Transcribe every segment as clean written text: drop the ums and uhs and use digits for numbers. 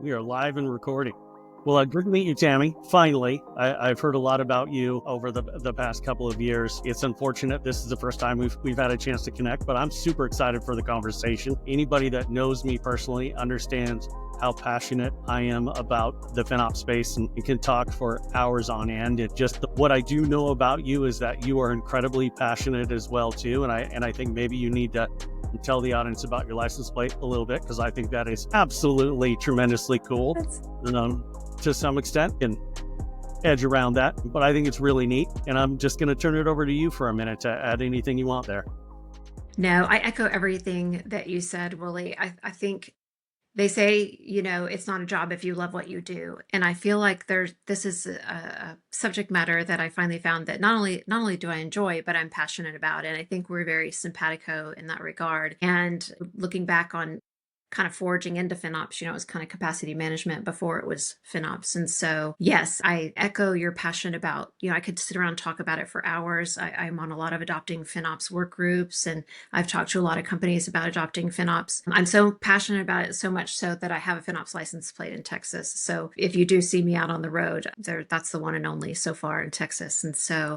We are live and recording. Well, good to meet you, Tammy. Finally, I've heard a lot about you over the past couple of years. It's unfortunate this is the first time we've had a chance to connect, but I'm super excited for the conversation. Anybody that knows me personally understands how passionate I am about the FinOps space and can talk for hours on end. It just what I do know about you is that you are incredibly passionate as well too, and I think maybe you need to tell the audience about your license plate a little bit, because I think that is absolutely tremendously cool. To some extent, and edge around that, but I think it's really neat. And I'm just going to turn it over to you for a minute to add anything you want there. No, I echo everything that you said, Willy. I think they say, it's not a job if you love what you do. And I feel like this is a subject matter that I finally found that not only do I enjoy, but I'm passionate about. And I think we're very simpatico in that regard. And looking back on kind of forging into FinOps, it was kind of capacity management before it was FinOps. And so, yes, I echo your passion about, I could sit around and talk about it for hours. I'm on a lot of adopting FinOps work groups, and I've talked to a lot of companies about adopting FinOps. I'm so passionate about it, so much so that I have a FinOps license plate in Texas. So if you do see me out on the road, that's the one and only so far in Texas. And so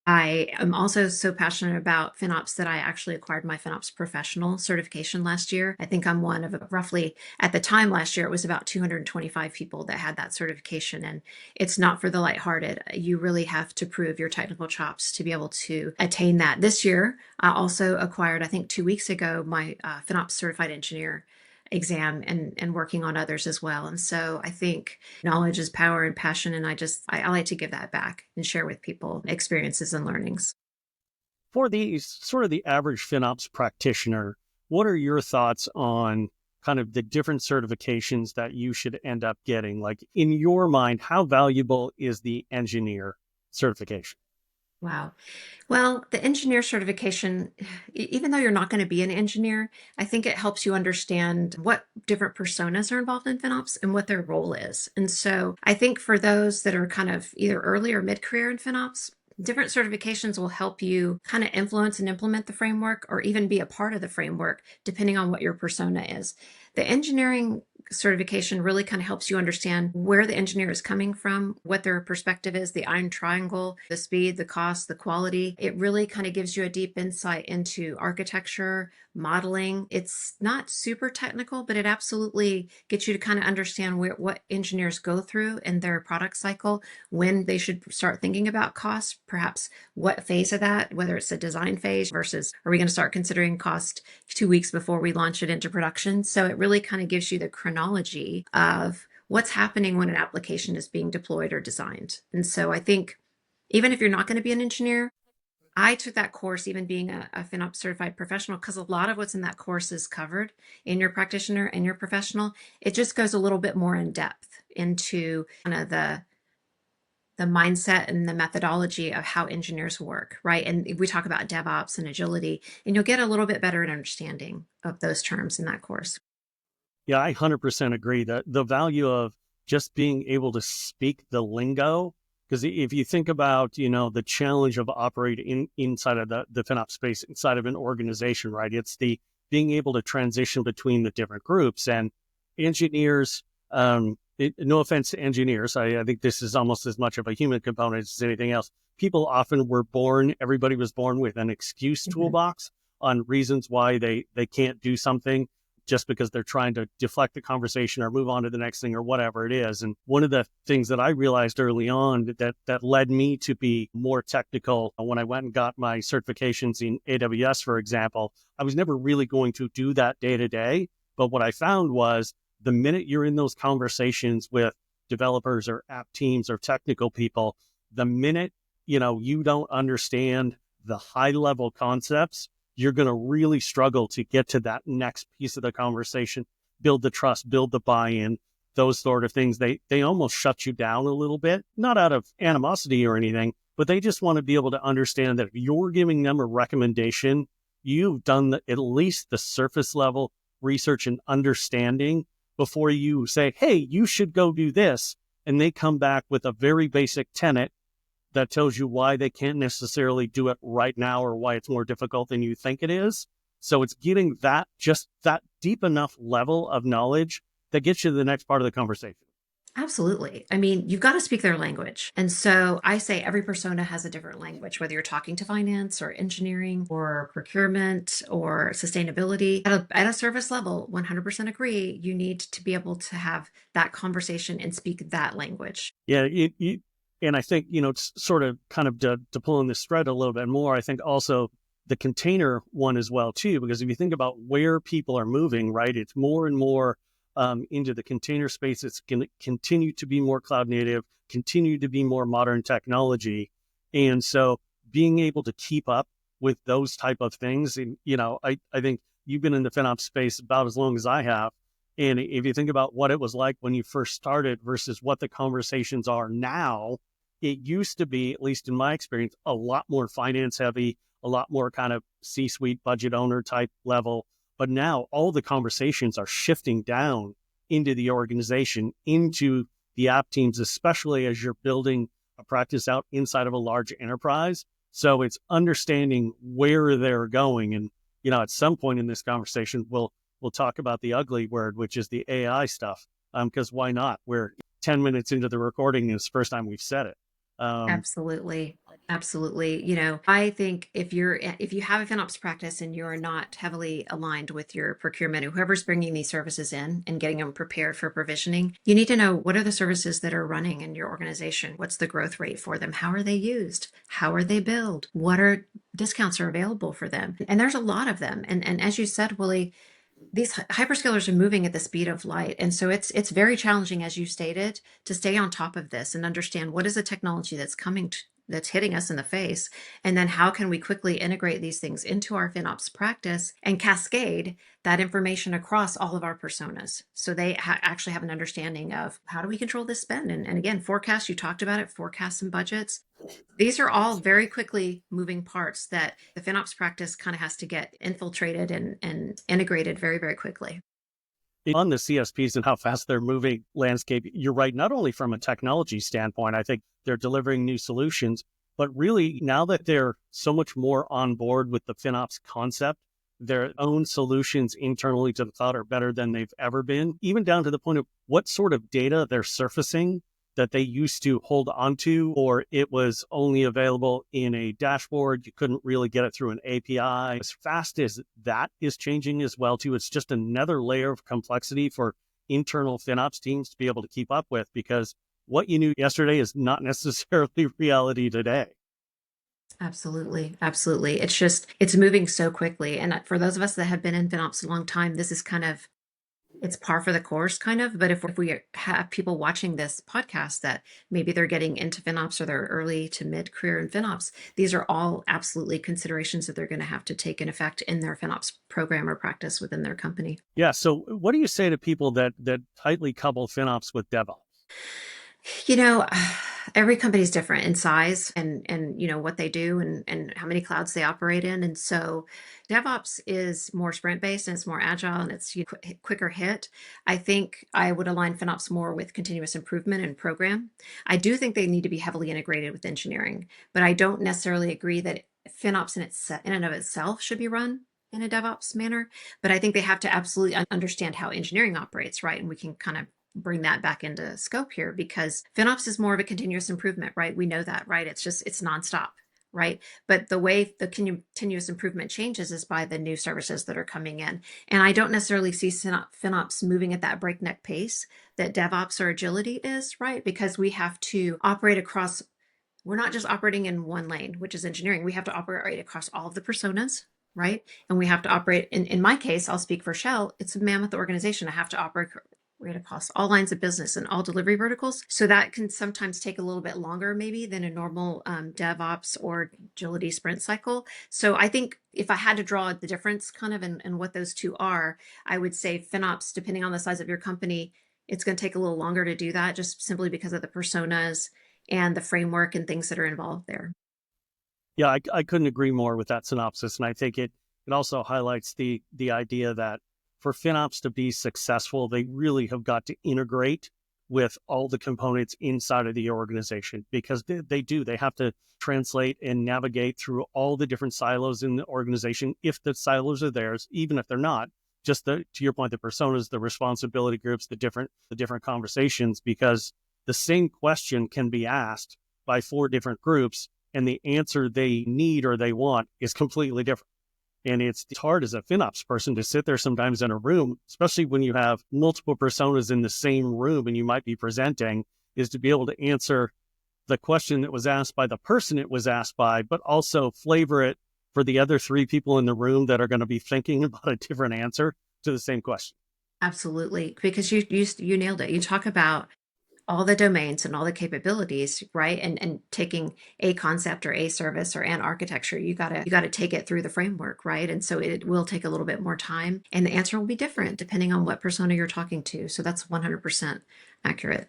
I am also so passionate about FinOps that I actually acquired my FinOps professional certification last year. I think I'm one of roughly, at the time last year, it was about 225 people that had that certification. And it's not for the lighthearted. You really have to prove your technical chops to be able to attain that. This year, I also acquired, I think 2 weeks ago, my FinOps certified engineer exam and working on others as well. And so I think knowledge is power and passion. And I like to give that back and share with people experiences and learnings. For the sort of the average FinOps practitioner, what are your thoughts on kind of the different certifications that you should end up getting? Like, in your mind, how valuable is the engineer certification? Wow. Well, the engineer certification, even though you're not going to be an engineer, I think it helps you understand what different personas are involved in FinOps and what their role is. And so I think for those that are kind of either early or mid-career in FinOps, different certifications will help you kind of influence and implement the framework, or even be a part of the framework, depending on what your persona is. The engineering certification really kind of helps you understand where the engineer is coming from, what their perspective is, the iron triangle, the speed, the cost, the quality. It really kind of gives you a deep insight into architecture, modeling. It's not super technical, but it absolutely gets you to kind of understand what engineers go through in their product cycle, when they should start thinking about cost, perhaps what phase of that, whether it's a design phase versus are we going to start considering cost 2 weeks before we launch it into production. So it really kind of gives you the chronology of what's happening when an application is being deployed or designed. And so I think even if you're not going to be an engineer, I took that course, even being a FinOps certified professional, because a lot of what's in that course is covered in your practitioner and your professional. It just goes a little bit more in depth into kind of the mindset and the methodology of how engineers work, right? And we talk about DevOps and agility, and you'll get a little bit better at understanding of those terms in that course. Yeah, I 100% agree that the value of just being able to speak the lingo, because if you think about, the challenge of operating inside of the FinOps space, inside of an organization, right? It's the being able to transition between the different groups and engineers. No offense to engineers. I think this is almost as much of a human component as anything else. People often everybody was born with an excuse toolbox on reasons why they can't do something, just because they're trying to deflect the conversation or move on to the next thing or whatever it is. And one of the things that I realized early on that led me to be more technical when I went and got my certifications in AWS, for example, I was never really going to do that day to day. But what I found was the minute you're in those conversations with developers or app teams or technical people, the minute, you don't understand the high level concepts, you're going to really struggle to get to that next piece of the conversation, build the trust, build the buy-in, those sort of things. They almost shut you down a little bit, not out of animosity or anything, but they just want to be able to understand that if you're giving them a recommendation, you've done at least the surface level research and understanding before you say, hey, you should go do this. And they come back with a very basic tenet that tells you why they can't necessarily do it right now or why it's more difficult than you think it is. So it's getting that deep enough level of knowledge that gets you to the next part of the conversation. Absolutely. I mean, you've got to speak their language. And so I say every persona has a different language, whether you're talking to finance or engineering or procurement or sustainability. At a service level, 100% agree, you need to be able to have that conversation and speak that language. Yeah, and I think, it's sort of kind of to pull on this thread a little bit more, I think also the container one as well, too, because if you think about where people are moving, right, it's more and more into the container space. It's going to continue to be more cloud native, continue to be more modern technology. And so being able to keep up with those type of things, and, I think you've been in the FinOps space about as long as I have. And if you think about what it was like when you first started versus what the conversations are now, it used to be, at least in my experience, a lot more finance heavy, a lot more kind of C-suite budget owner type level. But now all the conversations are shifting down into the organization, into the app teams, especially as you're building a practice out inside of a large enterprise. So it's understanding where they're going. And, at some point in this conversation, we'll talk about the ugly word, which is the AI stuff. Because why not? We're 10 minutes into the recording and it's the first time we've said it. Absolutely. Absolutely. I think if you have a FinOps practice and you're not heavily aligned with your procurement, whoever's bringing these services in and getting them prepared for provisioning, you need to know what are the services that are running in your organization? What's the growth rate for them? How are they used? How are they billed? What are discounts are available for them? And there's a lot of them. And as you said, Willie, these hyperscalers are moving at the speed of light. And so it's very challenging, as you stated, to stay on top of this and understand what is the technology that's that's hitting us in the face. And then how can we quickly integrate these things into our FinOps practice and cascade that information across all of our personas. So they actually have an understanding of how do we control this spend? And again, forecast, you talked about it, forecasts and budgets. These are all very quickly moving parts that the FinOps practice kind of has to get infiltrated and integrated very, very quickly. On the CSPs and how fast they're moving landscape, you're right, not only from a technology standpoint, I think they're delivering new solutions, but really now that they're so much more on board with the FinOps concept, their own solutions internally to the cloud are better than they've ever been, even down to the point of what sort of data they're surfacing that they used to hold onto, or it was only available in a dashboard. You couldn't really get it through an API. As fast as that is changing as well, too, it's just another layer of complexity for internal FinOps teams to be able to keep up with, because what you knew yesterday is not necessarily reality today. Absolutely. Absolutely. It's moving so quickly. And for those of us that have been in FinOps a long time, this is it's par for the course kind of. But if we have people watching this podcast that maybe they're getting into FinOps or they're early to mid career in FinOps, these are all absolutely considerations that they're going to have to take in effect in their FinOps program or practice within their company. Yeah. So what do you say to people that tightly couple FinOps with DevOps? Every company is different in size and what they do and how many clouds they operate in. And so DevOps is more sprint based and it's more agile and it's quicker hit. I think I would align FinOps more with continuous improvement and program. I do think they need to be heavily integrated with engineering, but I don't necessarily agree that FinOps in and of itself should be run in a DevOps manner. But I think they have to absolutely understand how engineering operates, right? And we can kind of bring that back into scope here because FinOps is more of a continuous improvement, right? We know that, right? It's nonstop, right? But the way the continuous improvement changes is by the new services that are coming in. And I don't necessarily see FinOps moving at that breakneck pace that DevOps or agility is, right? Because we have to operate across, we're not just operating in one lane, which is engineering. We have to operate across all of the personas, right? And we have to operate, in my case, I'll speak for Shell, it's a mammoth organization. I have to operate across all lines of business and all delivery verticals. So that can sometimes take a little bit longer maybe than a normal DevOps or agility sprint cycle. So I think if I had to draw the difference kind of in what those two are, I would say FinOps, depending on the size of your company, it's going to take a little longer to do that just simply because of the personas and the framework and things that are involved there. Yeah, I couldn't agree more with that synopsis. And I think it also highlights the idea that for FinOps to be successful, they really have got to integrate with all the components inside of the organization because they do. They have to translate and navigate through all the different silos in the organization. If the silos are theirs, even if they're not, just to your point, the personas, the responsibility groups, the different conversations, because the same question can be asked by 4 different groups and the answer they need or they want is completely different. And it's hard as a FinOps person to sit there sometimes in a room, especially when you have multiple personas in the same room and you might be presenting, is to be able to answer the question that was asked by the person it was asked by, but also flavor it for the other 3 people in the room that are going to be thinking about a different answer to the same question. Absolutely, because you nailed it. You talk about all the domains and all the capabilities, right? And taking a concept or a service or an architecture, you gotta take it through the framework, right? And so it will take a little bit more time, and the answer will be different depending on what persona you're talking to. So that's 100% accurate.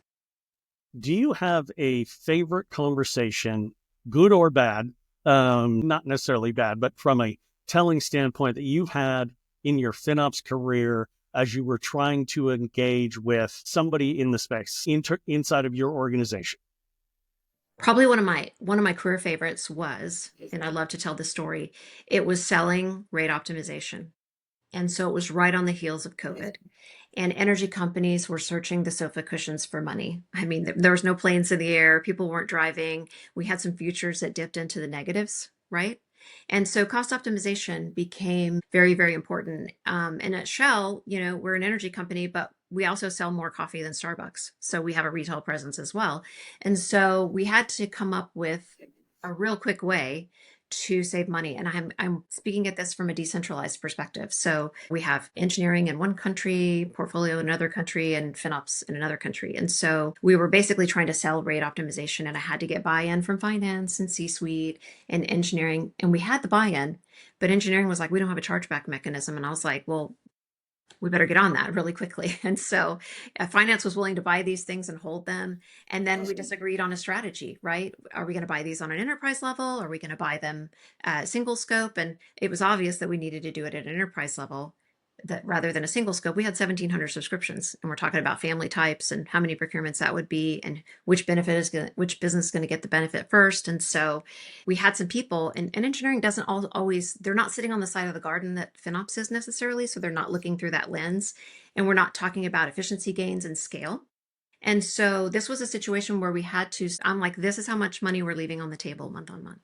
Do you have a favorite conversation, good or bad, not necessarily bad, but from a telling standpoint, that you've had in your FinOps career as you were trying to engage with somebody in the space inside of your organization? Probably one of my career favorites was, and I love to tell this story, it was selling rate optimization. And so it was right on the heels of COVID. And energy companies were searching the sofa cushions for money. I mean, there was no planes in the air, people weren't driving. We had some futures that dipped into the negatives, right? And so cost optimization became very, very important. And at Shell, we're an energy company, but we also sell more coffee than Starbucks. So we have a retail presence as well. And so we had to come up with a real quick way to save money. And I'm speaking at this from a decentralized perspective. So we have engineering in one country, portfolio in another country, and FinOps in another country. And so we were basically trying to sell rate optimization, and I had to get buy-in from finance and C-suite and engineering. And we had the buy-in, but engineering was like, we don't have a chargeback mechanism. And I was like, well, we better get on that really quickly. And so finance was willing to buy these things and hold them. And then we disagreed on a strategy, right? Are we going to buy these on an enterprise level? Are we going to buy them single scope? And it was obvious that we needed to do it at an enterprise level, that rather than a single scope. We had 1,700 subscriptions, and we're talking about family types and how many procurements that would be, and which which business is going to get the benefit first. And so we had some people, and engineering doesn't always, they're not sitting on the side of the garden that FinOps is necessarily, so they're not looking through that lens, and we're not talking about efficiency gains and scale. And so this was a situation where we had to, I'm like, this is how much money we're leaving on the table month on month.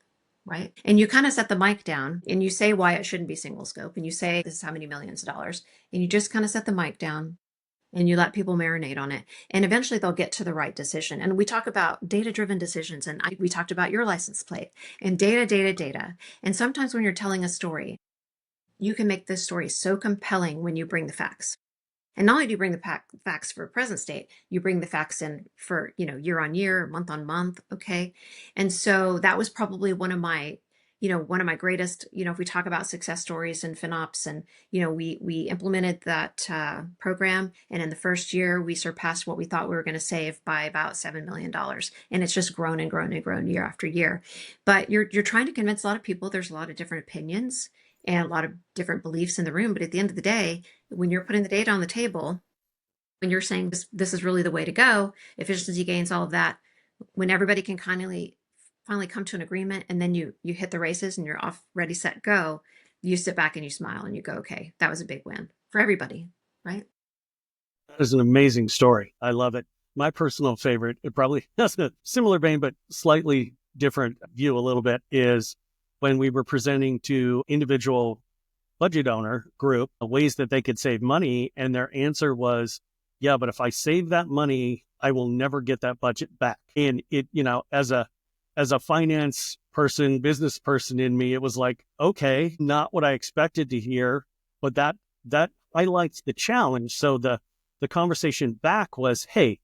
Right. And you kind of set the mic down and you say why it shouldn't be single scope. And you say, this is how many millions of dollars. And you just kind of set the mic down and you let people marinate on it. And eventually they'll get to the right decision. And we talk about data-driven decisions. And we talked about your license plate and data. And sometimes when you're telling a story, you can make this story so compelling when you bring the facts. And not only do you bring the facts for present state, you bring the facts in for, year on year, month on month. Okay. And so that was probably one of my greatest, if we talk about success stories in FinOps, and, we implemented that program. And in the first year, we surpassed what we thought we were going to save by about $7 million. And it's just grown and grown and grown year after year. But you're trying to convince a lot of people. There's a lot of different opinions and a lot of different beliefs in the room. But at the end of the day, when you're putting the data on the table, when you're saying this is really the way to go, efficiency gains, all of that, when everybody can finally come to an agreement, and then you hit the races and you're off, ready, set, go, you sit back and you smile and you go, okay, that was a big win for everybody, right? That is an amazing story. I love it. My personal favorite, it probably has a similar vein, but slightly different view a little bit, is when we were presenting to individual budget owner group ways that they could save money. And their answer was, yeah, but if I save that money, I will never get that budget back. And it, as a finance person, business person in me, it was like, okay, not what I expected to hear, but that highlights the challenge. So the conversation back was, hey,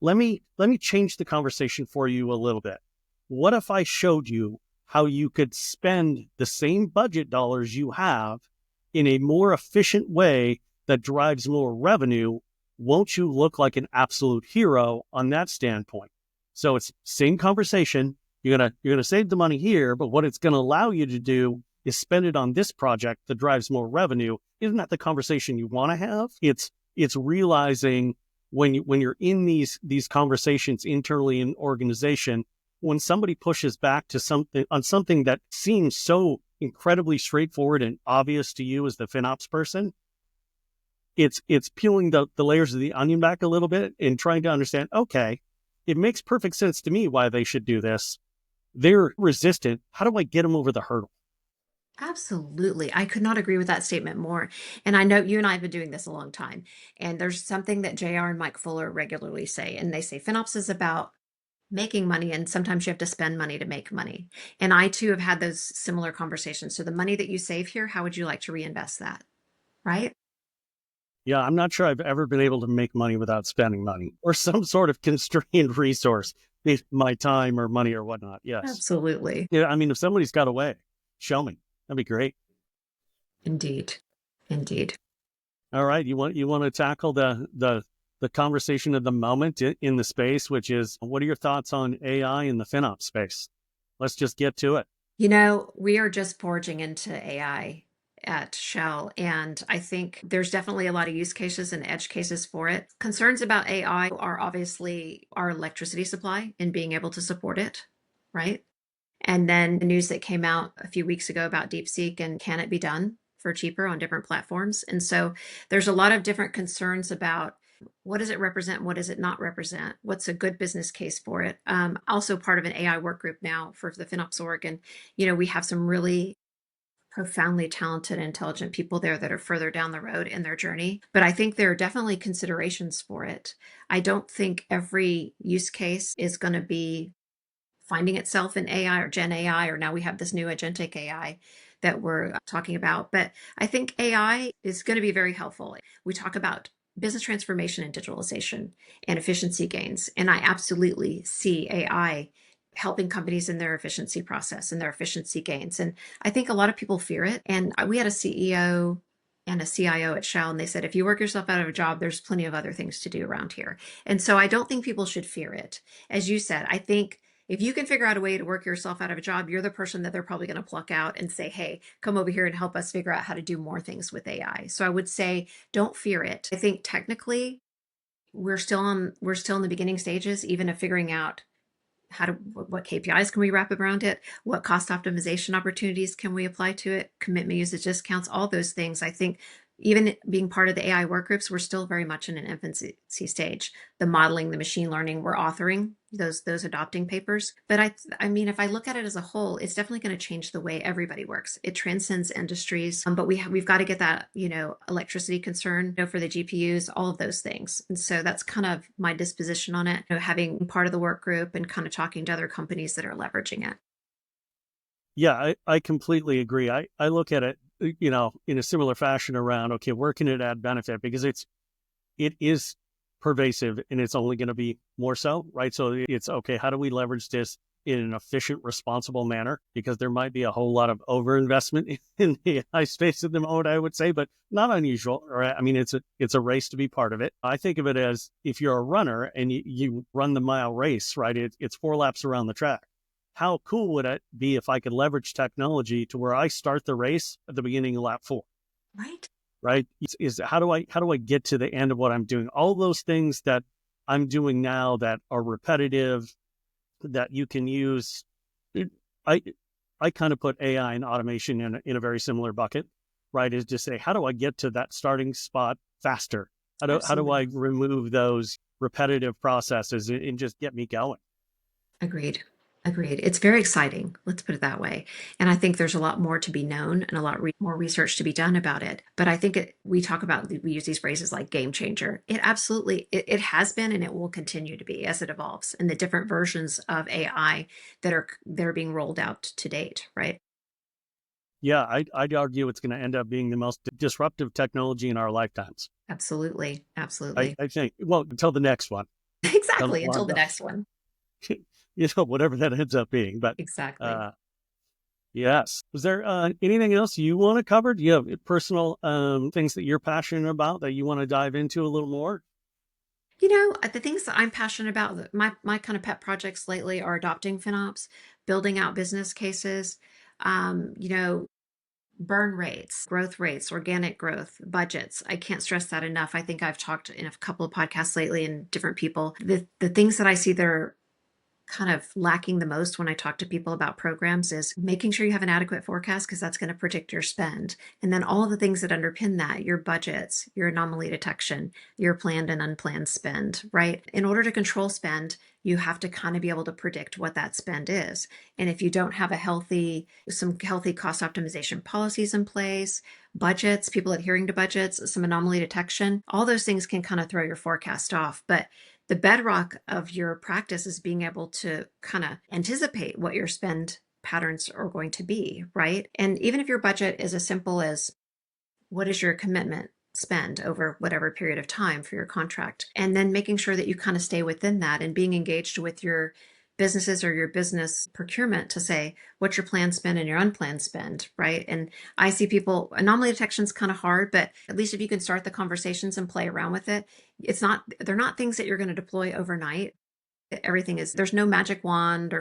let me change the conversation for you a little bit. What if I showed you how you could spend the same budget dollars you have in a more efficient way that drives more revenue? Won't you look like an absolute hero on that standpoint? So it's same conversation. You're gonna save the money here, but what it's going to allow you to do is spend it on this project that drives more revenue. Isn't that the conversation you want to have? It's realizing when you're in these conversations internally in organization, when somebody pushes back to something that seems so incredibly straightforward and obvious to you as the FinOps person, It's peeling the layers of the onion back a little bit and trying to understand, okay, it makes perfect sense to me why they should do this. They're resistant. How do I get them over the hurdle? Absolutely. I could not agree with that statement more. And I know you and I have been doing this a long time. And there's something that JR and Mike Fuller regularly say, and they say FinOps is about making money, and sometimes you have to spend money to make money. And I too have had those similar conversations. So the money that you save here, how would you like to reinvest that? Right? Yeah, I'm not sure I've ever been able to make money without spending money or some sort of constrained resource, be it my time or money or whatnot. Yes. Absolutely. Yeah, I mean, if somebody's got a way, show me. That'd be great. Indeed. Indeed. All right, you want to tackle the conversation of the moment in the space, which is what are your thoughts on AI in the FinOps space? Let's just get to it. We are just forging into AI at Shell, and I think there's definitely a lot of use cases and edge cases for it. Concerns about AI are obviously our electricity supply and being able to support it, right? And then the news that came out a few weeks ago about DeepSeek and can it be done for cheaper on different platforms? And so there's a lot of different concerns about what does it represent? What does it not represent? What's a good business case for it? Also part of an AI work group now for the FinOps org. And, we have some really profoundly talented, intelligent people there that are further down the road in their journey. But I think there are definitely considerations for it. I don't think every use case is going to be finding itself in AI or Gen AI, or now we have this new agentic AI that we're talking about. But I think AI is going to be very helpful. We talk about business transformation and digitalization and efficiency gains. And I absolutely see AI helping companies in their efficiency process and their efficiency gains. And I think a lot of people fear it. And we had a CEO and a CIO at Shell, and they said, if you work yourself out of a job, there's plenty of other things to do around here. And so I don't think people should fear it. As you said, I think if you can figure out a way to work yourself out of a job, you're the person that they're probably going to pluck out and say, hey, come over here and help us figure out how to do more things with AI. So I would say, don't fear it. I think technically we're still in the beginning stages, even of figuring out what KPIs can we wrap around it? What cost optimization opportunities can we apply to it? Commitment usage discounts, all those things. I think even being part of the AI work groups, we're still very much in an infancy stage. The modeling, the machine learning, we're authoring those adopting papers. But I mean, if I look at it as a whole, it's definitely going to change the way everybody works. It transcends industries, but we've got to get that electricity concern for the GPUs, all of those things. And so that's kind of my disposition on it. Having part of the work group and kind of talking to other companies that are leveraging it. Yeah, I completely agree. I look at it, in a similar fashion around, okay, where can it add benefit? Because it is pervasive and it's only going to be more so, right? So it's okay, how do we leverage this in an efficient, responsible manner? Because there might be a whole lot of overinvestment in the AI space at the moment, I would say, but not unusual, right? I mean, it's a race to be part of it. I think of it as if you're a runner and you run the mile race, right? It's 4 laps around the track. How cool would it be if I could leverage technology to where I start the race at the beginning of lap 4? Right. Right? Is how do I get to the end of what I'm doing? All those things that I'm doing now that are repetitive, that you can use. I I kind of put AI and automation in a very similar bucket, right? Is just say, how do I get to that starting spot faster? How do I Absolutely. remove those repetitive processes and just get me going? Agreed. Agreed. It's very exciting. Let's put it that way. And I think there's a lot more to be known and a lot more research to be done about it. But I think we use these phrases like game changer. It has been and it will continue to be as it evolves and the different versions of AI that are being rolled out to date, right? Yeah, I'd argue it's going to end up being the most disruptive technology in our lifetimes. Absolutely. I, Absolutely. I think, well, until the next one. Exactly. Until the next one. Whatever that ends up being. But Exactly. uh, yes. Was there anything else you want to cover? Do you have personal things that you're passionate about that you want to dive into a little more? The things that I'm passionate about, my kind of pet projects lately are adopting FinOps, building out business cases, um, you know, burn rates, growth rates, organic growth, budgets. I can't stress that enough. I think I've talked in a couple of podcasts lately and different people. The things that I see that are kind of lacking the most when I talk to people about programs is making sure you have an adequate forecast because that's going to predict your spend. And then all of the things that underpin that, your budgets, your anomaly detection, your planned and unplanned spend, right? In order to control spend, you have to kind of be able to predict what that spend is. And if you don't have some healthy cost optimization policies in place, budgets, people adhering to budgets, some anomaly detection, all those things can kind of throw your forecast off. But the bedrock of your practice is being able to kind of anticipate what your spend patterns are going to be, right? And even if your budget is as simple as what is your commitment spend over whatever period of time for your contract, and then making sure that you kind of stay within that and being engaged with your businesses or your business procurement to say what's your planned spend and your unplanned spend, right? And I see people, anomaly detection is kind of hard, but at least if you can start the conversations and play around with it, they're not things that you're going to deploy overnight. Everything is, there's no magic wand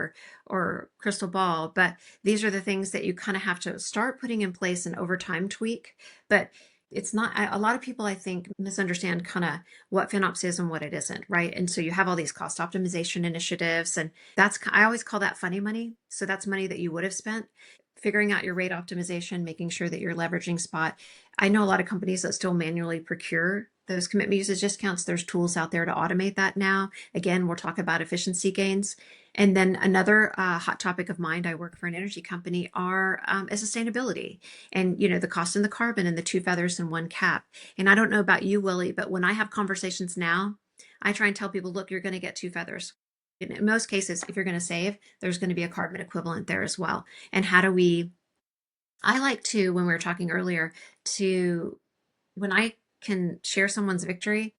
or crystal ball, but these are the things that you kind of have to start putting in place and over time tweak. But it's not, a lot of people I think misunderstand kind of what FinOps is and what it isn't, right? And so you have all these cost optimization initiatives, and I always call that funny money. So that's money that you would have spent figuring out your rate optimization, making sure that you're leveraging spot. I know a lot of companies that still manually procure those commitment usage discounts. There's tools out there to automate that now. Again, we'll talk about efficiency gains. And then another hot topic of mine, I work for an energy company, is sustainability and, the cost and the carbon and the two feathers and one cap. And I don't know about you, Willie, but when I have conversations now, I try and tell people, look, you're going to get two feathers. In most cases, if you're going to save, there's going to be a carbon equivalent there as well. And I like to, when we were talking earlier, when I can share someone's victory,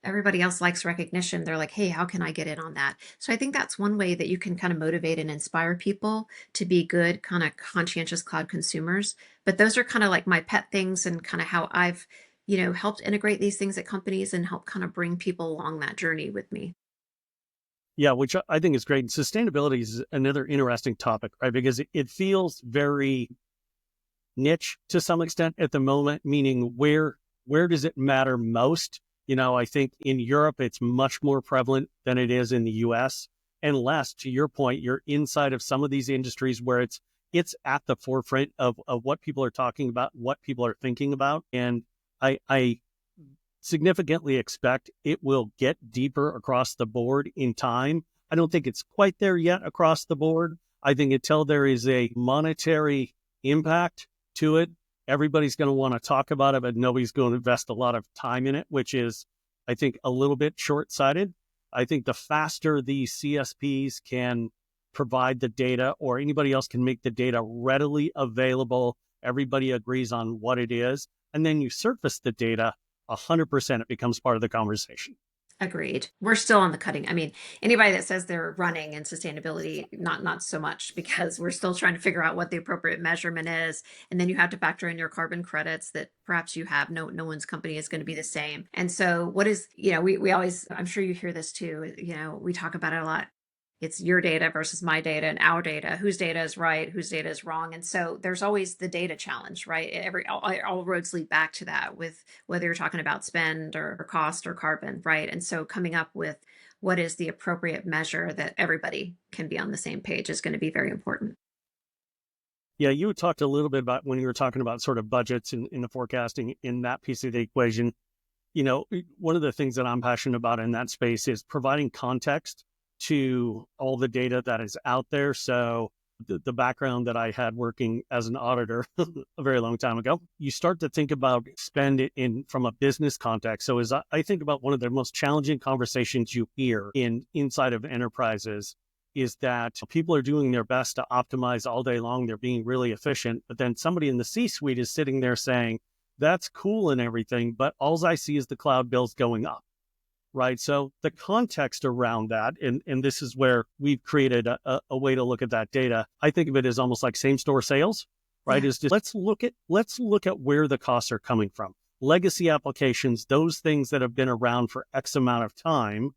everybody else likes recognition. They're like, hey, how can I get in on that? So I think that's one way that you can kind of motivate and inspire people to be good, kind of conscientious cloud consumers. But those are kind of like my pet things and kind of how I've, helped integrate these things at companies and help kind of bring people along that journey with me. Yeah, which I think is great. And sustainability is another interesting topic, right? Because it feels very niche to some extent at the moment, meaning where does it matter most? I think in Europe, it's much more prevalent than it is in the US. Unless, to your point, you're inside of some of these industries where it's at the forefront of what people are talking about, what people are thinking about. And I significantly expect it will get deeper across the board in time. I don't think it's quite there yet across the board. I think until there is a monetary impact to it, everybody's going to want to talk about it, but nobody's going to invest a lot of time in it, which is, I think, a little bit short-sighted. I think the faster these CSPs can provide the data or anybody else can make the data readily available, everybody agrees on what it is, and then you surface the data, 100% it becomes part of the conversation. Agreed. We're still on the cutting. I mean, anybody that says they're running in sustainability, not so much, because we're still trying to figure out what the appropriate measurement is. And then you have to factor in your carbon credits that perhaps you have. No one's company is going to be the same. And so what is, we always, I'm sure you hear this too, we talk about it a lot. It's your data versus my data and our data, whose data is right, whose data is wrong. And so there's always the data challenge, right? All roads lead back to that, with whether you're talking about spend or cost or carbon, right? And so coming up with what is the appropriate measure that everybody can be on the same page is going to be very important. Yeah, you talked a little bit about when you were talking about sort of budgets in the forecasting in that piece of the equation. One of the things that I'm passionate about in that space is providing context to all the data that is out there. So the background that I had working as an auditor a very long time ago, you start to think about spend it from a business context. So as I think about one of the most challenging conversations you hear inside of enterprises is that people are doing their best to optimize all day long. They're being really efficient, but then somebody in the C-suite is sitting there saying, that's cool and everything, but all I see is the cloud bills going up. Right. So the context around that, and this is where we've created a way to look at that data. I think of it as almost like same store sales, right? Yeah. Is just let's look at where the costs are coming from. Legacy applications, those things that have been around for X amount of time,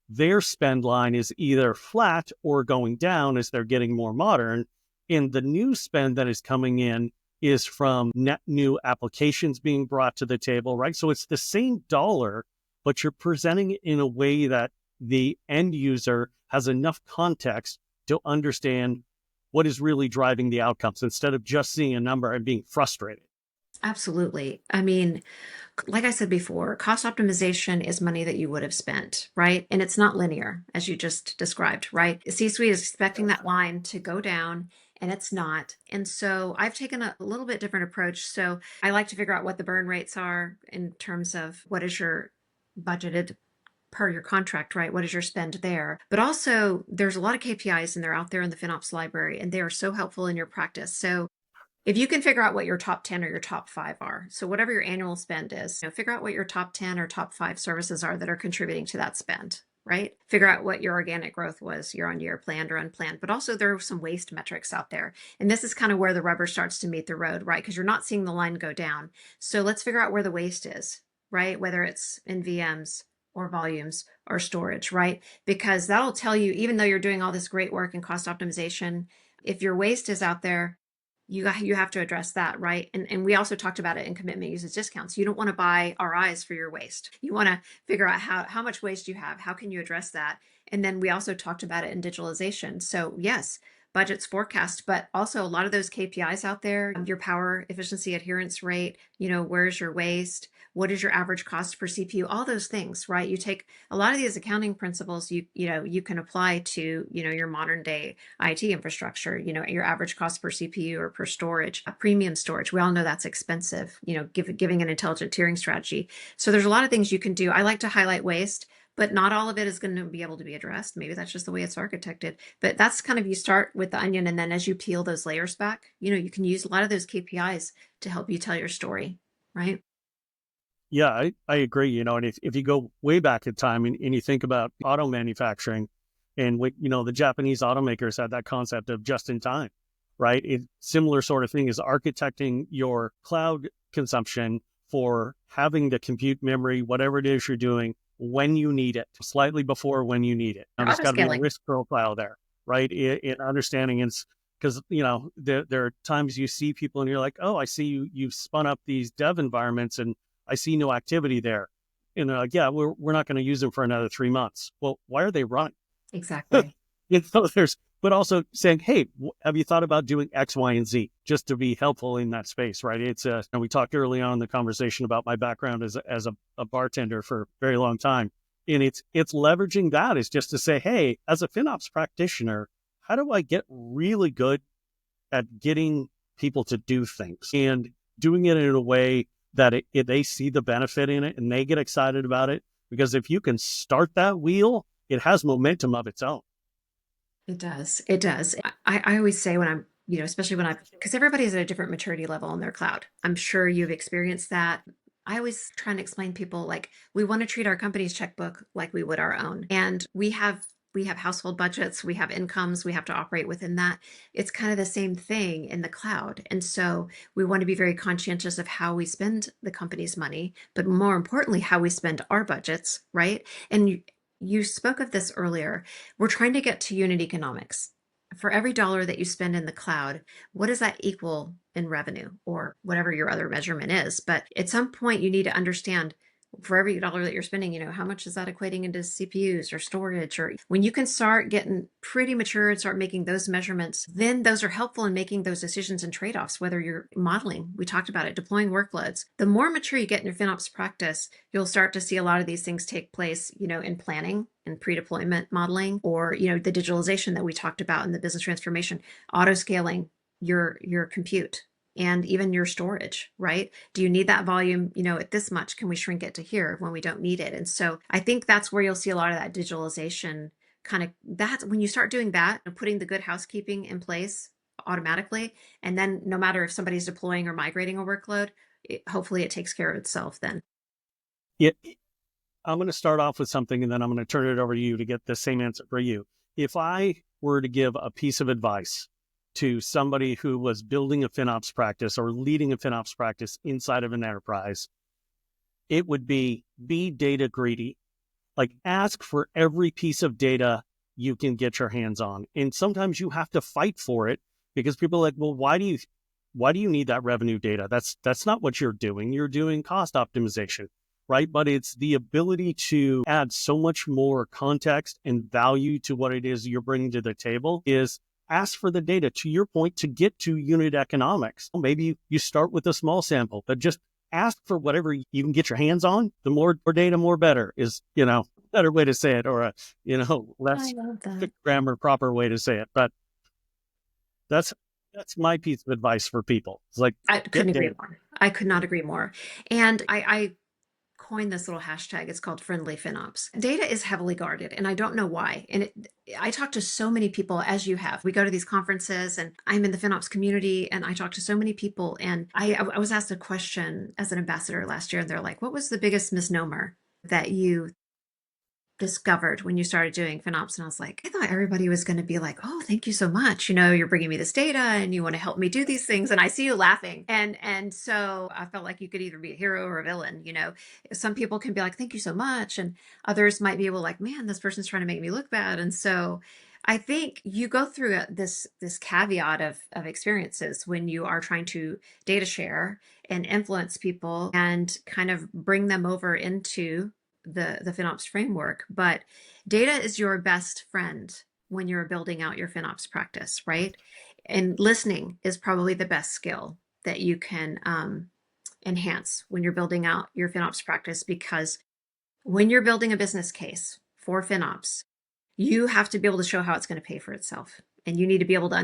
their spend line is either flat or going down as they're getting more modern. And the new spend that is coming in is from net new applications being brought to the table, right? So it's the same dollar, but you're presenting it in a way that the end user has enough context to understand what is really driving the outcomes instead of just seeing a number and being frustrated. Absolutely. I mean, like I said before, cost optimization is money that you would have spent, right? And it's not linear, as you just described, right? C-suite is expecting that line to go down, and it's not. And so I've taken a little bit different approach. So I like to figure out what the burn rates are in terms of what is your budgeted per your contract, right? What is your spend there? But also, there's a lot of KPIs and they're out there in the FinOps library, and they are so helpful in your practice. So if you can figure out what your top 10 or your top 5 are, so whatever your annual spend is, figure out what your top 10 or top 5 services are that are contributing to that spend, right? Figure out what your organic growth was year on year, planned or unplanned. But also there are some waste metrics out there. And this is kind of where the rubber starts to meet the road, right? Because you're not seeing the line go down. So let's figure out where the waste is, right? Whether it's in VMs or volumes or storage, right? Because that'll tell you, even though you're doing all this great work in cost optimization, if your waste is out there, you have to address that, right? And we also talked about it in commitment uses discounts. You don't want to buy RIs for your waste. You want to figure out how much waste you have. How can you address that? And then we also talked about it in digitalization. So yes, budgets forecast, but also a lot of those KPIs out there, your power efficiency adherence rate, where's your waste? What is your average cost per CPU? All those things, right? You take a lot of these accounting principles you can apply to, your modern day IT infrastructure, your average cost per CPU or per storage, premium storage. We all know that's expensive, giving an intelligent tiering strategy. So there's a lot of things you can do. I like to highlight waste, but not all of it is going to be able to be addressed. Maybe that's just the way it's architected. But that's kind of, you start with the onion, and then as you peel those layers back, you can use a lot of those KPIs to help you tell your story, right? Yeah, I agree. And if you go way back in time and you think about auto manufacturing, and the Japanese automakers had that concept of just in time, right? Similar sort of thing is architecting your cloud consumption for having the compute memory, whatever it is you're doing, when you need it, slightly before when you need it. Now, there's got to be a risk profile there, right? In understanding, it's because, there are times you see people and you're like, oh, I see you've spun up these dev environments and I see no activity there. And they're like, yeah, we're not going to use them for another 3 months. Well, why are they running? Exactly. But also saying, hey, have you thought about doing X, Y, and Z just to be helpful in that space, right? And we talked early on in the conversation about my background as a bartender for a very long time. And it's leveraging that is just to say, hey, as a FinOps practitioner, how do I get really good at getting people to do things and doing it in a way that they see the benefit in it and they get excited about it? Because if you can start that wheel, it has momentum of its own. It does. It does. I always say when I'm, especially because everybody's at a different maturity level in their cloud. I'm sure you've experienced that. I always try and explain people, like, we want to treat our company's checkbook like we would our own. And we have household budgets, we have incomes, we have to operate within that. It's kind of the same thing in the cloud. And so we want to be very conscientious of how we spend the company's money, but more importantly, how we spend our budgets, right? And you spoke of this earlier. We're trying to get to unit economics. For every dollar that you spend in the cloud, what does that equal in revenue or whatever your other measurement is? But at some point, you need to understand, for every dollar that you're spending, how much is that equating into CPUs or storage? Or when you can start getting pretty mature and start making those measurements, then those are helpful in making those decisions and trade-offs, whether you're modeling, we talked about it, deploying workloads. The more mature you get in your FinOps practice, you'll start to see a lot of these things take place, in planning and pre-deployment modeling, or, the digitalization that we talked about in the business transformation, auto-scaling your compute and even your storage, right? Do you need that volume, at this much? Can we shrink it to here when we don't need it? And so I think that's where you'll see a lot of that digitalization that's when you start doing that and putting the good housekeeping in place automatically. And then no matter if somebody's deploying or migrating a workload, hopefully it takes care of itself then. Yeah, I'm going to start off with something and then I'm going to turn it over to you to get the same answer for you. If I were to give a piece of advice to somebody who was building a FinOps practice or leading a FinOps practice inside of an enterprise, it would be data greedy. Like, ask for every piece of data you can get your hands on. And sometimes you have to fight for it because people are like, well, why do you need that revenue data? That's not what you're doing. You're doing cost optimization. right? But it's the ability to add so much more context and value to what it is you're bringing to the table. Is ask for the data, to your point, to get to unit economics. Maybe you start with a small sample, but just ask for whatever you can get your hands on. The more data, more better is, better way to say it, or less grammar, proper way to say it. But that's my piece of advice for people. It's like, I couldn't agree more. I could not agree more. And I coined this little hashtag. It's called friendly FinOps. Data is heavily guarded, and I don't know why. And I talk to so many people, as you have. We go to these conferences, and I'm in the FinOps community, and I talk to so many people. And I was asked a question as an ambassador last year, and they're like, what was the biggest misnomer that you discovered when you started doing FinOps? And I was like, I thought everybody was going to be like, oh, thank you so much. You're bringing me this data and you want to help me do these things. And I see you laughing. And so I felt like you could either be a hero or a villain. Some people can be like, thank you so much. And others might be able like, man, this person's trying to make me look bad. And so I think you go through this caveat of experiences when you are trying to data share and influence people and kind of bring them over into the FinOps framework. But data is your best friend when you're building out your FinOps practice, right? And listening is probably the best skill that you can enhance when you're building out your FinOps practice, because when you're building a business case for FinOps, you have to be able to show how it's going to pay for itself. And you need to be able to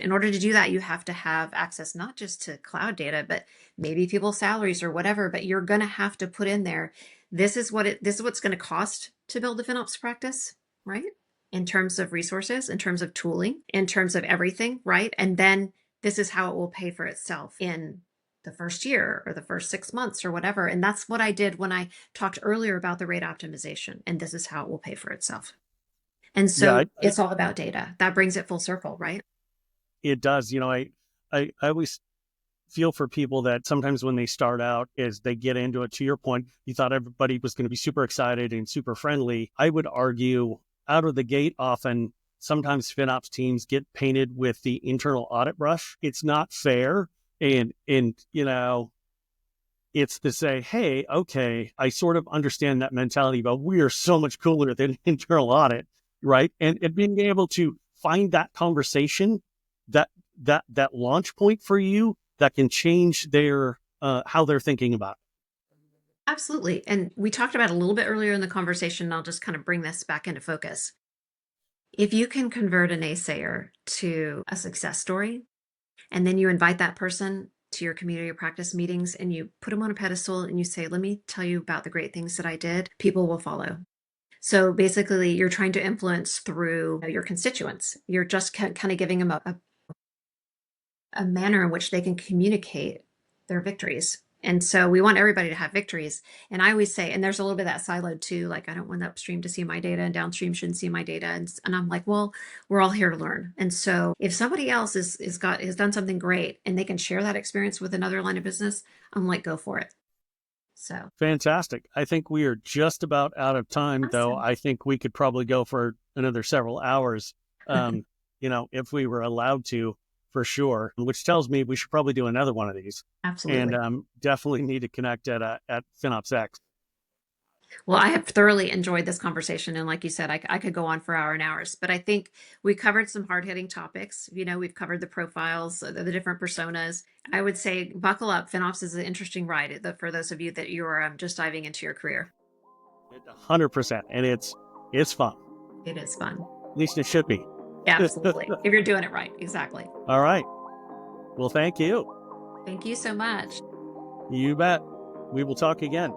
in order to do that, you have to have access not just to cloud data, but maybe people's salaries or whatever. But you're going to have to put in there, this is what's going to cost to build a FinOps practice, right? In terms of resources, in terms of tooling, in terms of everything, right? And then this is how it will pay for itself in the first year or the first 6 months or whatever. And that's what I did when I talked earlier about the rate optimization. And this is how it will pay for itself. And so it's all about data. That brings it full circle, right? It does. I always feel for people that sometimes when they start out, as they get into it, to your point, you thought everybody was going to be super excited and super friendly. I would argue out of the gate, often, sometimes FinOps teams get painted with the internal audit brush. It's not fair. And it's to say, hey, okay, I sort of understand that mentality, but we are so much cooler than internal audit, right? And being able to find that conversation, that launch point for you that can change their how they're thinking about it. Absolutely. And we talked about it a little bit earlier in the conversation, and I'll just kind of bring this back into focus. If you can convert a naysayer to a success story, and then you invite that person to your community or practice meetings and you put them on a pedestal and you say, let me tell you about the great things that I did, people will follow. So basically, you're trying to influence through your constituents. You're just kind of giving them a manner in which they can communicate their victories. And so we want everybody to have victories. And I always say, and there's a little bit of that siloed too, like I don't want upstream to see my data and downstream shouldn't see my data. And I'm like, well, we're all here to learn. And so if somebody else has done something great and they can share that experience with another line of business, I'm like, go for it. So fantastic. I think we are just about out of time, awesome. Though. I think we could probably go for another several hours, if we were allowed to, for sure, which tells me we should probably do another one of these. Absolutely. And definitely need to connect at FinOps X. Well, I have thoroughly enjoyed this conversation. And like you said, I could go on for hours and hours, but I think we covered some hard-hitting topics. We've covered the profiles, the different personas. I would say buckle up. FinOps is an interesting ride for those of you that you are just diving into your career. 100%. And it's fun. It is fun. At least it should be. Absolutely. If you're doing it right. Exactly. All right. Well, thank you. Thank you so much. You bet. We will talk again.